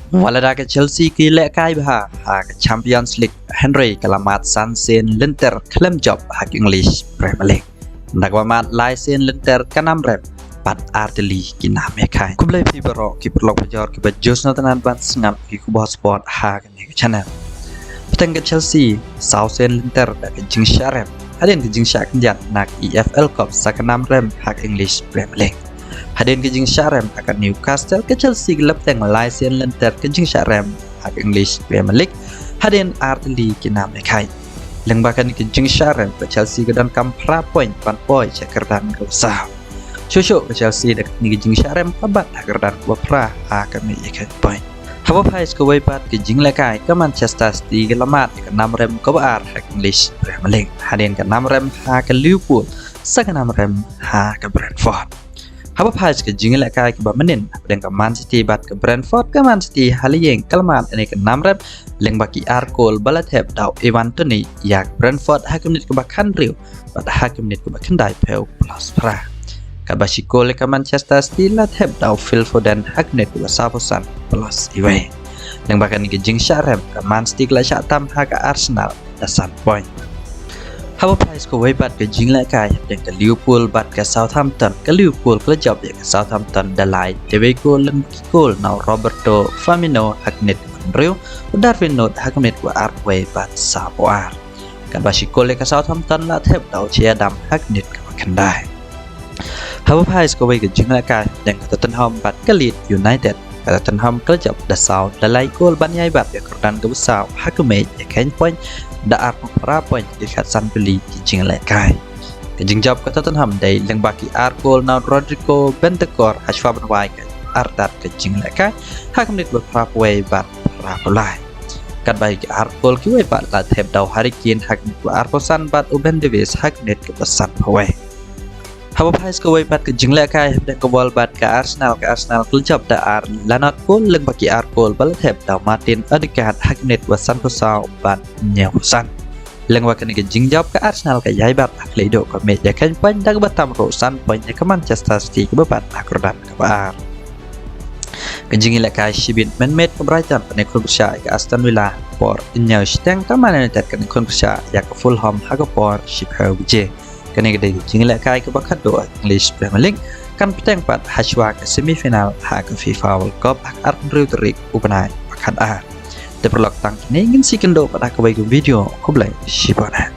Walada ke Chelsea ki le kai bha ha ke Champions League Henry Kalamat San Sen Linter klem job hak English Premier League Nagwamat Lai Sen Linter kanam rep pat artili kinam e kai kublai fibero ki perlok bajor ki bajos notanan ban sngap ki kubah sport ha ke ni channel Petang ke Chelsea South Sen Linter da ke jing sharem Haden ke jing syak njan nak EFL Cup sakanam rem hak English Premier League Haden ke jing sharem akan Newcastle ke Chelsea gelap teng Lai Sen Linter ke jing sharem hak English Premier League Haden artili kinam e kai Lengbakan ke jing sharem ke Chelsea ke dan kampra point pan poi cekerdan ke usah Shusuk ke Chelsea dekat ni jing sharem kabat agardan ku pra akan meyakan point. Hawa pais ke waipat ke jing lekai ke Manchester City ke lamat ke 6 rem ke bar hak English Premier League. Haden ke 6 rem ha ke Liverpool, sa ke 6 rem ha ke Brentford. Hawa pais ke jing lekai ke Bamenin dan ke Man City bat ke Brentford ke Man City haliyeng ke lamat ini ke 6 rem leng baki arkol balatep dau Evan Tony yak Brentford hak menit ke bakan riu bat hak menit ke bakan dai peu plus pra. Kabashiko le ke Manchester City la thep dau Phil Foden haknet wa saposan plus iwe yang bahkan ke jing sharem ke Man City la syatam ha ke Arsenal dasan point hawa price ko way bat ke jing la kai dan ke Liverpool bat ke Southampton ke Liverpool ke job ke Southampton dalai dewe gol lem gol now Roberto Firmino haknet Rio Darwin Not haknet wa Arway bat sapoar kabashiko le ke Southampton la thep dau Chia Dam haknet ke Kendai Hawa pais ko way ke jing la kai dan ke Tottenham bat ke Leeds United ke Tottenham ke job da South dalai gol ban yai bat ke kordan ke besar hakume ke ken point da ar pra point ke khatsan beli ke jing la kai ke jing job ke Tottenham dai leng baki ar gol na Rodrigo Bentancur hashfa ban wai ke ardat ke jing la kai hakume ke pra way bat pra polai kat bai ke ar gol ki way bat la thep dau Harry Kane hakume ke ar posan bat Ruben Neves haknet ke pesan pawai Hawa pais ko way pat ke jing la kai dan ke bol bat ke Arsenal ke job da ar lanot gol leng baki ar gol bal thep da Martin Odegaard haknet wasan posau bat nyausan leng wakan ke jing job ke Arsenal ke yai bat akleido ke meja kan point da batam rosan point ke Manchester City ke bat akordan ke bar ke jing la kai shibit menmet ke Brighton ne kun bersya ke Aston Villa por nyau stang ke Man United ke kun bersya ya ke Fulham ha ke por Sheffield Wednesday kini kedai jing la kai ke bakat do English Premier League kan petang pat hashwa ke semifinal ha ke FIFA World Cup hak Arnold Rik upanai bakat a develop tang kini ingin si kendo pada ke video ko blai shibona